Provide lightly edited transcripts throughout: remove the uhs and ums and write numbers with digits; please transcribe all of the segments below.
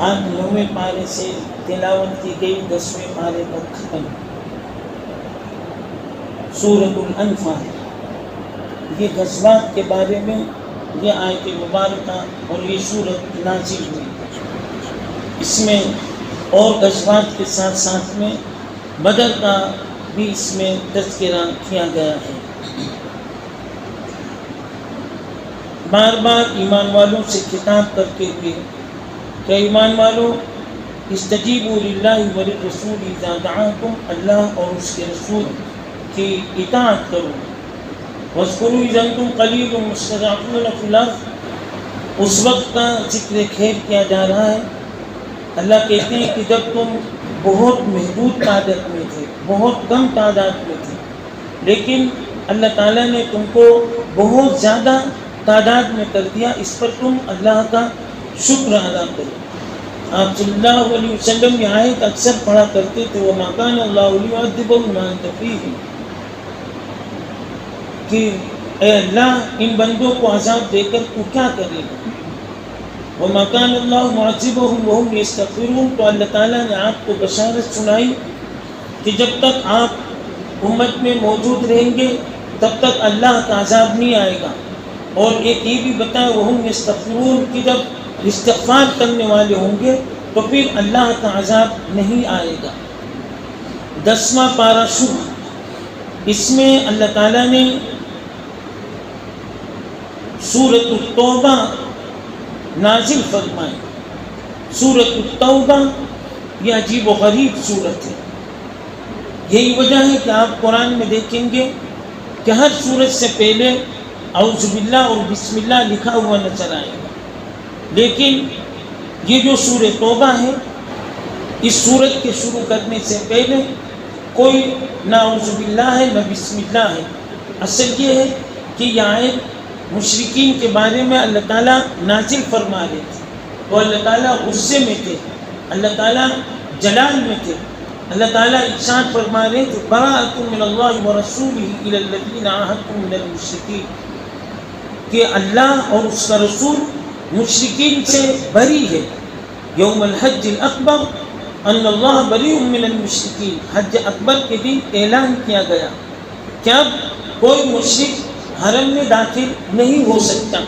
آج 9ویں پارے سے تلاوت کی گئی 10ویں پارے تک ختم سورۃ الانفال۔ یہ غزوات کے بارے میں یہ آیت مبارکہ اور یہ سورت نازل ہوئی۔ اس میں اور غزوات کے ساتھ ساتھ میں بدر کا بھی اس میں تذکرہ کیا گیا ہے۔ بار بار ایمان والوں سے خطاب کرتے ہوئے کہ ایمان والوں استجیبوا للہ وللرسول اذا دعاکم، اللہ اور اس کے رسول کی اطاعت کرو۔ واذکروا اذ انتم قلیل مستضعفون فی الارض، اس وقت کا ذکر خیر کیا جا رہا ہے۔ اللہ کہتے ہیں کہ جب تم بہت محدود تعداد میں تھے، بہت کم تعداد میں تھے، لیکن اللہ تعالیٰ نے تم کو بہت زیادہ تعداد میں کر دیا، اس پر تم اللہ کا شکر ادا کرو۔ آپ صلی اللہ علیہ وسلم یہ آیت اکثر پڑھا کرتے تھے، وَمَا كَانَ اللَّهُ لِيُعَذِّبَهُمْ وَأَنْتَ فِيهِمْ، کہ اے اللہ ان بندوں کو عذاب دے کر تو کیا کرے گا۔ وَمَا كَانَ اللَّهُ مُعَذِّبَهُمْ وَهُمْ يَسْتَغْفِرُونَ، تو اللہ تعالیٰ نے آپ کو بشارت سنائی کہ جب تک آپ امت میں موجود رہیں گے تب تک اللہ کا عذاب نہیں آئے گا، اور ایک یہ بھی بتایا وَهُمْ يَسْتَغْفِرُونَ کہ جب استغفار کرنے والے ہوں گے تو پھر اللہ کا عذاب نہیں آئے گا۔ 10واں پارہ شروع، اس میں اللہ تعالیٰ نے سورۃ التوبہ نازل فرمائی۔ سورۃ التوبہ یہ عجیب و غریب سورت ہے۔ یہی وجہ ہے کہ آپ قرآن میں دیکھیں گے کہ ہر سورت سے پہلے اعوذ باللہ اور بسم اللہ لکھا ہوا نظر آئے گا، لیکن یہ جو سورۃ توبہ ہے اس سورت کے شروع کرنے سے پہلے کوئی نہ اعوذ باللہ ہے نہ بسم اللہ ہے۔ اصل یہ ہے کہ یہ آیت مشرکین کے بارے میں اللہ تعالیٰ نازل فرما رہے تھے، تو اللہ تعالیٰ غصے میں تھے، اللہ تعالیٰ جلال میں تھے۔ اللہ تعالیٰ ارشاد فرما رہے تھے براءۃ من اللہ ورسولہ الی الذین عاہدتم من المشرکین، کہ اللہ اور اس کا رسول مشرکین سے بری ہے۔ یوم الحج الاکبر ان اللہ بریء من المشرکین، حج اکبر کے دن اعلان کیا گیا کہ اب کوئی مشرک حرم میں داخل نہیں ہو سکتا۔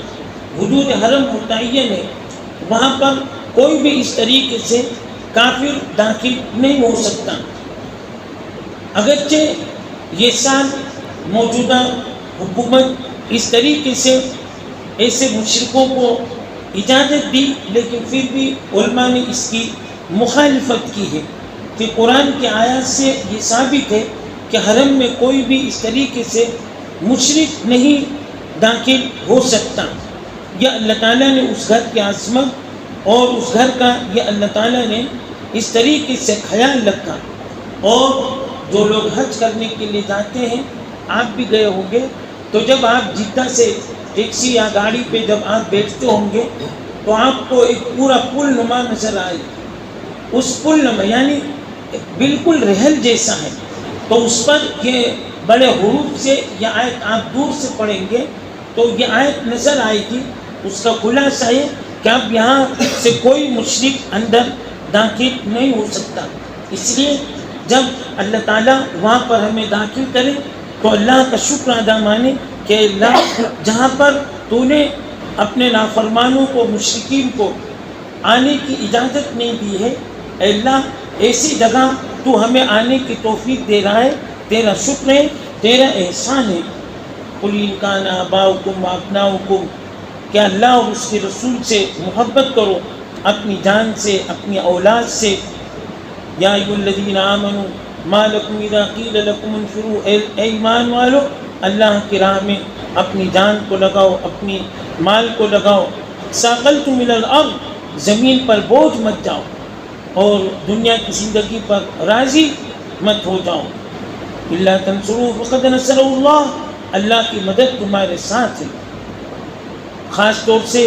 حدود حرم متعین ہے، وہاں پر کوئی بھی اس طریقے سے کافر داخل نہیں ہو سکتا۔ اگرچہ یہ سال موجودہ حکومت اس طریقے سے ایسے مشرکوں کو اجازت دی، لیکن پھر بھی علماء نے اس کی مخالفت کی ہے کہ قرآن کی آیات سے یہ ثابت ہے کہ حرم میں کوئی بھی اس طریقے سے مشرک نہیں داخل ہو سکتا۔ یہ اللہ تعالیٰ نے اس گھر کی عظمت اور اس گھر کا یہ اللہ تعالیٰ نے اس طریقے سے خیال رکھا۔ اور جو لوگ حج کرنے کے لیے جاتے ہیں، آپ بھی گئے ہوں گے، تو جب آپ جدہ سے ٹیکسی یا گاڑی پہ جب آپ بیٹھتے ہوں گے تو آپ کو ایک پورا پل نما نظر آئے، اس پل نما یعنی بالکل رحل جیسا ہے، تو اس پر یہ بڑے حروف سے یہ آیت آپ دور سے پڑھیں گے تو یہ آیت نظر آئے گی۔ اس کا خلاصہ ہے کہ اب یہاں سے کوئی مشرک اندر داخل نہیں ہو سکتا۔ اس لیے جب اللہ تعالیٰ وہاں پر ہمیں داخل کرے تو اللہ کا شکر ادا مانے کہ اللہ جہاں پر تو نے اپنے نافرمانوں کو، مشرکین کو آنے کی اجازت نہیں دی ہے، اے اللہ ایسی جگہ تو ہمیں آنے کی توفیق دے رہا ہے، تیرا شکر ہے، تیرا احسان ہے۔ قُلْ إِنْ كَانَ آبَاؤُكُمْ وَأَبْنَاؤُكُمْ، کہ اللہ اور اس کے رسول سے محبت کرو، اپنی جان سے، اپنی اولاد سے۔ یا ایھا الذین آمنوا ما لکم اذا قیل لکم انفروا، اے ایمان والو اللہ کی راہ میں اپنی جان کو لگاؤ، اپنی مال کو لگاؤ۔ ثاقلتم الی الارض، زمین پر بوجھ مت جاؤ اور دنیا کی زندگی پر راضی مت ہو جاؤ۔ الا تنصروہ فقد نصرہ اللہ، اللہ کی مدد تمہارے ساتھ ہے۔ خاص طور سے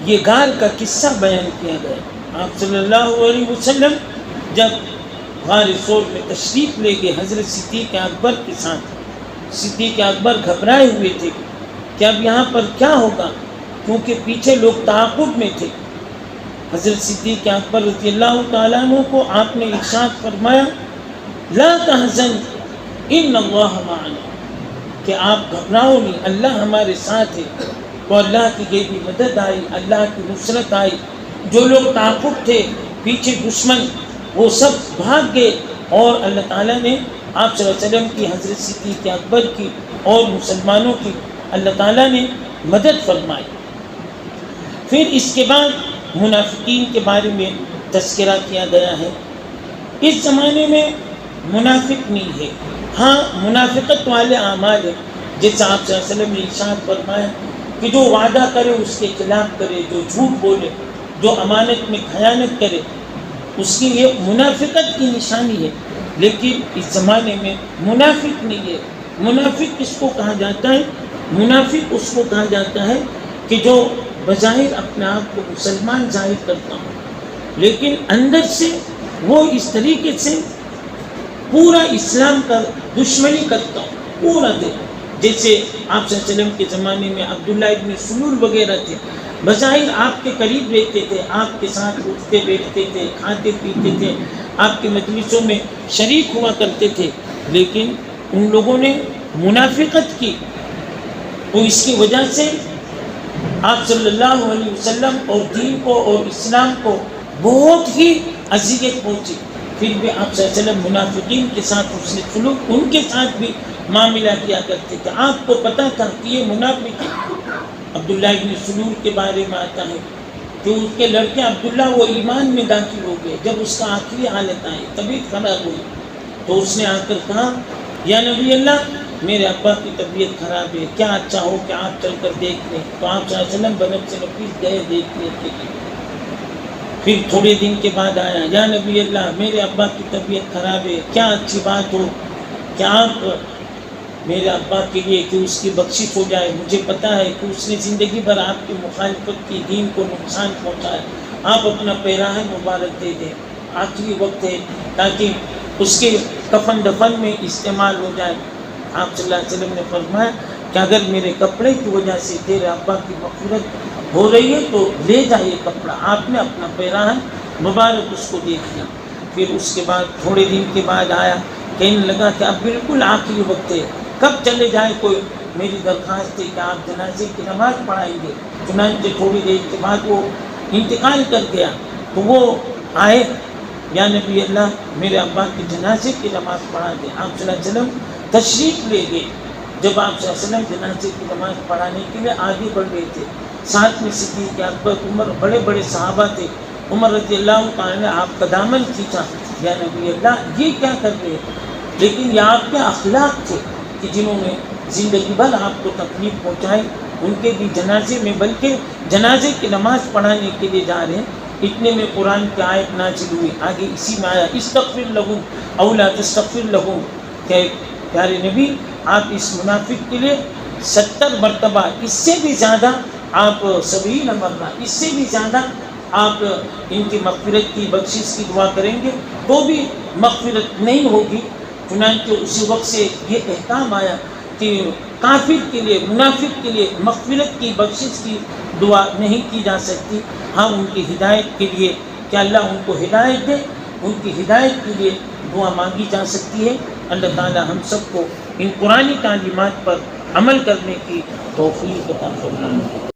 یہ غار کا قصہ بیان کیا گیا۔ آپ صلی اللہ علیہ وسلم جب غار ثور میں تشریف لے گئے حضرت صدیق اکبر کے ساتھ، صدیق اکبر گھبرائے ہوئے تھے کہ اب یہاں پر کیا ہوگا، کیونکہ پیچھے لوگ تعاقب میں تھے۔ حضرت صدیق اکبر رضی اللہ تعالیٰ عنہ کو آپ نے ارشاد فرمایا لا تحزن ان اللہ معنا، کہ آپ گھبراؤ نہیں، اللہ ہمارے ساتھ ہے۔ تو اللہ کی غیبی مدد آئی، اللہ کی نصرت آئی، جو لوگ تعاقب تھے پیچھے دشمن وہ سب بھاگ گئے، اور اللہ تعالیٰ نے آپ صلی اللہ علیہ وسلم کی، حضرت صدیق اکبر کی اور مسلمانوں کی اللہ تعالیٰ نے مدد فرمائی۔ پھر اس کے بعد منافقین کے بارے میں تذکرہ کیا گیا ہے۔ اس زمانے میں منافق نہیں ہے، ہاں منافقت والے اعمال ہیں، جیسا آپ صلی اللہ علیہ وسلم نے ارشاد فرمایا کہ جو وعدہ کرے اس کے خلاف کرے، جو جھوٹ بولے، جو امانت میں خیانت کرے، اس کی یہ منافقت کی نشانی ہے۔ لیکن اس زمانے میں منافق نہیں ہے۔ منافق کس کو کہا جاتا ہے؟ منافق اس کو کہا جاتا ہے کہ جو بظاہر اپنے آپ کو مسلمان ظاہر کرتا ہوں، لیکن اندر سے وہ اس طریقے سے پورا اسلام کا دشمنی کرتا ہوں پورا دن۔ جیسے آپ صلی اللہ علیہ وسلم کے زمانے میں عبداللہ ابن سلول وغیرہ تھے، بظاہر آپ کے قریب رہتے تھے، آپ کے ساتھ اٹھتے بیٹھتے تھے، کھاتے پیتے تھے، آپ کے مجلسوں میں شریک ہوا کرتے تھے، لیکن ان لوگوں نے منافقت کی، تو اس کی وجہ سے آپ صلی اللہ علیہ وسلم اور دین کو اور اسلام کو بہت ہی اذیت پہنچی۔ پھر بھی آپ صلی اللہ علیہ وسلم منافقین کے ساتھ حسن سلوک، ان کے ساتھ بھی معاملہ کیا کرتے تھے۔ آپ کو پتہ تھا کہ یہ منافق ہے۔ عبداللہ ابن سلول کے بارے میں آتا ہے کہ اس کے لڑکے عبداللہ وہ ایمان میں داخل ہو گئے، جب اس کا آخری حالت آئی، طبیعت خراب ہوئی، تو اس نے آ کر کہا یا نبی اللہ میرے ابا کی طبیعت خراب ہے، کیا اچھا ہو کہ آپ چل کر دیکھ لیں۔ تو آپ صلی اللہ علیہ وسلم بنب سے نفیس گئے دیکھنے کے لیے۔ پھر تھوڑے دن کے بعد آیا یا نبی اللہ میرے ابا کی طبیعت خراب ہے، کیا اچھی بات ہو کہ آپ میرے ابا کے لیے کہ اس کی بخشش ہو جائے، مجھے پتہ ہے کہ اس نے زندگی بھر آپ کی مخالفت کی، دین کو نقصان پہنچایا، آپ اپنا پیراہن مبارک دے دیں، آخری وقت ہے تاکہ اس کے کفن دفن میں استعمال ہو جائے۔ آپ صلی اللہ علیہ وسلم نے فرمایا کہ اگر میرے کپڑے کی وجہ سے تیرے ابا کی مغفرت ہو رہی ہے تو لے جائے کپڑا۔ آپ نے اپنا پیراہن مبارک اس کو دے دیا۔ پھر اس کے بعد تھوڑے دن کے بعد آیا، کہنے لگا کہ اب بالکل آخری وقت ہے، کب چلے جائے کوئی، میری درخواست ہے کہ آپ جنازے کی نماز پڑھائیں گے۔ چنانچہ تھوڑی دیر کے بعد وہ انتقال کر گیا، تو وہ آئے یا نبی اللہ میرے ابا کی جنازے کی نماز پڑھا دیں۔ آپ صلی اللہ علیہ وسلم تشریف لے گئے۔ جب آپ صلی اللہ علیہ وسلم جنازے کی نماز پڑھانے کے لیے آگے بڑھ رہے تھے، ساتھ میں صدیق اکبر، عمر، بڑے بڑے صحابہ تھے۔ عمر رضی اللہ تعالیٰ نے آپ کا دامن کھینچا، یا نبی اللہ یہ کیا کر رہے ہیں؟ لیکن یہ آپ کے اخلاق تھے کہ جنہوں نے زندگی بھر آپ کو تکلیف پہنچائی، ان کے بھی جنازے میں، بلکہ جنازے کی نماز پڑھانے کے لیے جا رہے ہیں۔ اتنے میں قرآن کی آیت نازل ہوئی، آگے اسی میں آیا استغفر لہم او لا تستغفر لہم، کہ پیارے نبی آپ اس منافق کے لیے 70 مرتبہ، اس سے بھی زیادہ آپ 70 مرہ، اس سے بھی زیادہ آپ ان کی مغفرت کی، بخشش کی دعا کریں گے تو بھی مغفرت نہیں ہوگی۔ چنانچہ اسی وقت سے یہ احکام آیا کہ کافر کے لیے، منافق کے لیے مغفرت کی، بخشش کی دعا نہیں کی جا سکتی، ہاں ان کی ہدایت کے لیے کہ اللہ ان کو ہدایت دے، ان کی ہدایت کے لیے دعا مانگی جا سکتی ہے۔ اللہ تعالی ہم سب کو ان قرآنی تعلیمات پر عمل کرنے کی توفیق عطا فرمائے۔